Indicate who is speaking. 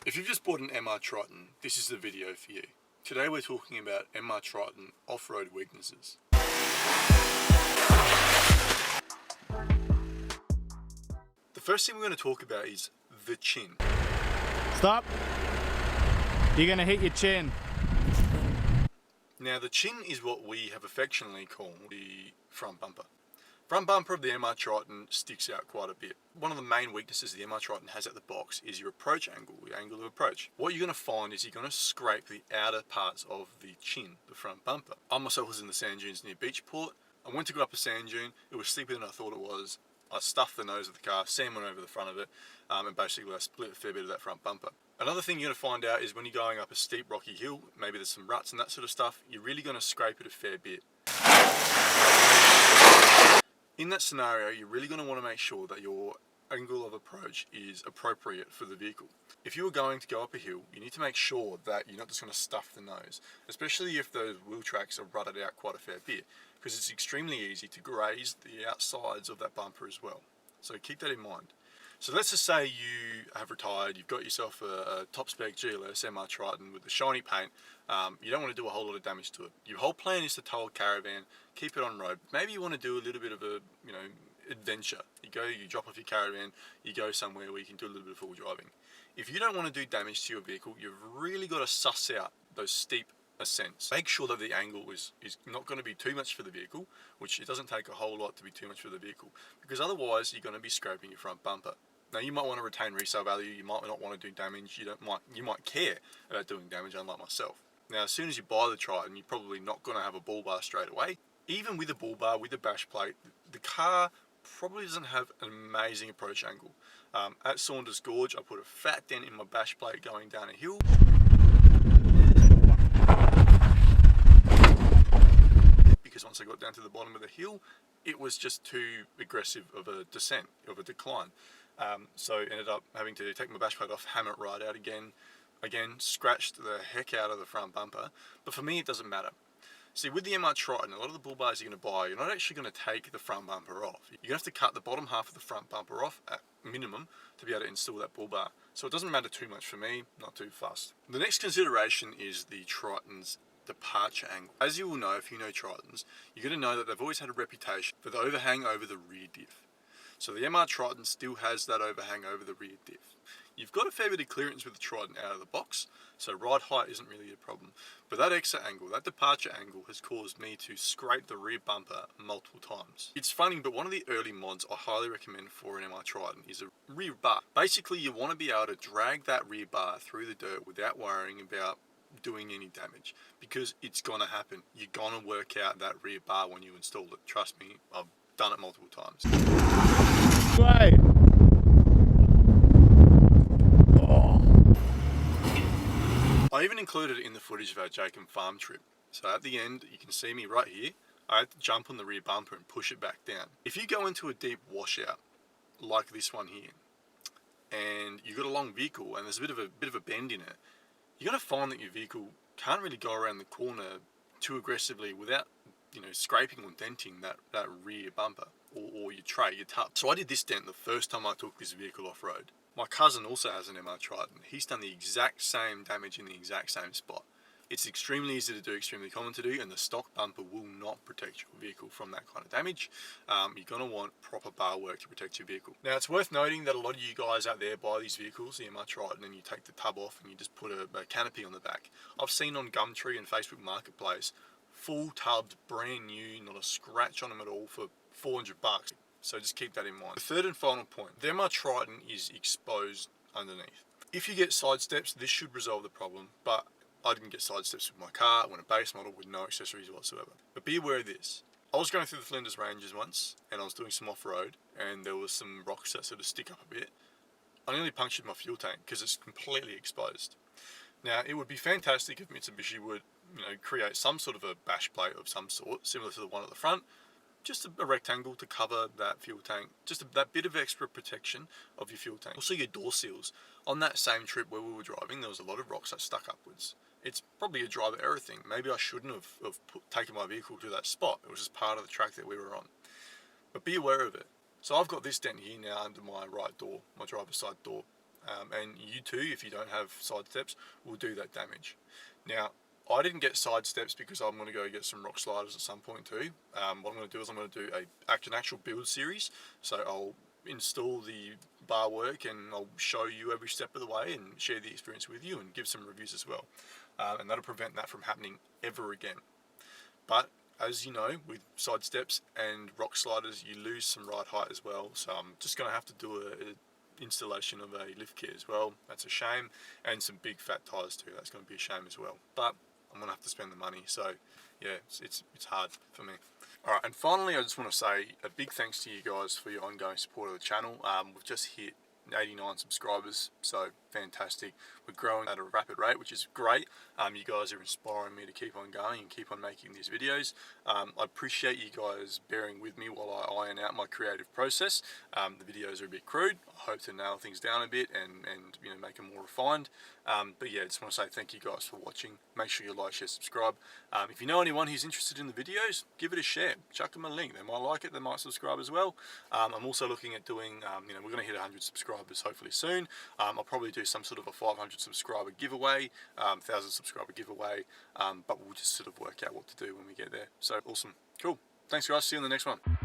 Speaker 1: If you've just bought an MR Triton, this is the video for you. Today we're talking about MR Triton off-road weaknesses. The first thing we're going to talk about is the chin.
Speaker 2: Stop. You're going to hit your chin.
Speaker 1: Now the chin is what we have affectionately called the front bumper. Front bumper of the MR Triton sticks out quite a bit. One of the main weaknesses the MR Triton has at the box is your approach angle, the angle of approach. What you're going to find is you're going to scrape the outer parts of the chin, the front bumper. I myself was in the sand dunes near Beachport. I went to go up a sand dune. It was steeper than I thought it was. I stuffed the nose of the car, sand went over the front of it, and basically I split a fair bit of that front bumper. Another thing you're going to find out is when you're going up a steep rocky hill, maybe there's some ruts and that sort of stuff, you're really going to scrape it a fair bit. In that scenario, you're really going to want to make sure that your angle of approach is appropriate for the vehicle. If you are going to go up a hill, you need to make sure that you're not just going to stuff the nose, especially if those wheel tracks are rutted out quite a fair bit, because it's extremely easy to graze the outsides of that bumper as well. So keep that in mind. So let's just say you have retired, you've got yourself a top spec GLS MR Triton with the shiny paint. You don't want to do a whole lot of damage to it. Your whole plan is to tow a caravan, keep it on road. Maybe you want to do a little bit of a adventure. You drop off your caravan, you go somewhere where you can do a little bit of full driving. If you don't want to do damage to your vehicle, you've really got to suss out those steep ascents. Make sure that the angle is not going to be too much for the vehicle, which it doesn't take a whole lot to be too much for the vehicle, because otherwise you're going to be scraping your front bumper. Now you might want to retain resale value, you might not want to do damage, you might care about doing damage, unlike myself. Now as soon as you buy the Triton, you're probably not going to have a bull bar straight away. Even with a bull bar, with a bash plate, the car probably doesn't have an amazing approach angle. At Saunders Gorge, I put a fat dent in my bash plate going down a hill. Because once I got down to the bottom of the hill, it was just too aggressive of a descent, of a decline. So ended up having to take my bash plate off, hammer it right out again, scratched the heck out of the front bumper. But for me, it doesn't matter. See, with the MR Triton, a lot of the bull bars you're going to buy, you're not actually going to take the front bumper off. You're going to have to cut the bottom half of the front bumper off at minimum to be able to install that bull bar. So it doesn't matter too much for me, not too fussed. The next consideration is the Triton's departure angle. As you will know, if you know Tritons, you're going to know that they've always had a reputation for the overhang over the rear diff. So the MR Triton still has that overhang over the rear diff. You've got a fair bit of clearance with the Triton out of the box, so ride height isn't really a problem. But that exit angle, that departure angle, has caused me to scrape the rear bumper multiple times. It's funny, but one of the early mods I highly recommend for an MR Triton is a rear bar. Basically, you want to be able to drag that rear bar through the dirt without worrying about doing any damage, because it's gonna happen. You're gonna work out that rear bar when you install it. Trust me, I've done it multiple times.
Speaker 2: Right.
Speaker 1: I even included it in the footage of our Jacob Farm trip. So at the end, you can see me right here. I had to jump on the rear bumper and push it back down. If you go into a deep washout, like this one here, and you've got a long vehicle and there's a bit of a bend in it, you're going to find that your vehicle can't really go around the corner too aggressively without, scraping or denting that rear bumper or your tray, your tub. So I did this dent the first time I took this vehicle off-road. My cousin also has an MR Triton. He's done the exact same damage in the exact same spot. It's extremely easy to do, extremely common to do, and the stock bumper will not protect your vehicle from that kind of damage. You're going to want proper bar work to protect your vehicle. Now, it's worth noting that a lot of you guys out there buy these vehicles, the MR Triton, and you take the tub off and you just put a canopy on the back. I've seen on Gumtree and Facebook Marketplace, full tubs, brand new, not a scratch on them at all, for $400. So just keep that in mind. The third and final point, the MR Triton is exposed underneath. If you get side steps, this should resolve the problem, but I didn't get side steps with my car. I went a base model with no accessories whatsoever. But be aware of this. I was going through the Flinders Ranges once, and I was doing some off-road, and there was some rocks that sort of stick up a bit. I nearly punctured my fuel tank because it's completely exposed. Now, it would be fantastic if Mitsubishi would, create some sort of a bash plate of some sort, similar to the one at the front, just a rectangle to cover that fuel tank, just that bit of extra protection of your fuel tank. Also your door seals. On that same trip where we were driving, there was a lot of rocks that stuck upwards. It's probably a driver error thing. Maybe I shouldn't have taken my vehicle to that spot. It was just part of the track that we were on. But be aware of it. So I've got this dent here now under my right door, my driver's side door. and you too, if you don't have side steps, will do that damage. Now, I didn't get side steps because I'm going to go get some rock sliders at some point too. What I'm going to do is I'm going to do an actual build series. So I'll install the bar work and I'll show you every step of the way and share the experience with you and give some reviews as well. And that'll prevent that from happening ever again. But as you know, with side steps and rock sliders, you lose some ride height as well. So I'm just going to have to do a installation of a lift kit as well. That's a shame. And some big fat tyres too. That's going to be a shame as well. But I'm going to have to spend the money. So yeah, it's hard for me. Alright, and finally I just want to say a big thanks to you guys for your ongoing support of the channel. We've just hit 89 subscribers, so fantastic. We're growing at a rapid rate, which is great. You guys are inspiring me to keep on going and keep on making these videos. I appreciate you guys bearing with me while I iron out my creative process. The videos are a bit crude. I hope to nail things down a bit and you know, make them more refined. But yeah, I just want to say thank you guys for watching. Make sure you like, share, subscribe. If you know anyone who's interested in the videos, give it a share. Chuck them a link. They might like it. They might subscribe as well. I'm also looking at doing, you know, we're going to hit 100 subscribers hopefully soon. I'll probably do some sort of a 500 subscriber giveaway, 1,000 subscriber giveaway, but we'll just sort of work out what to do when we get there. So awesome. Cool. Thanks guys. See you in the next one.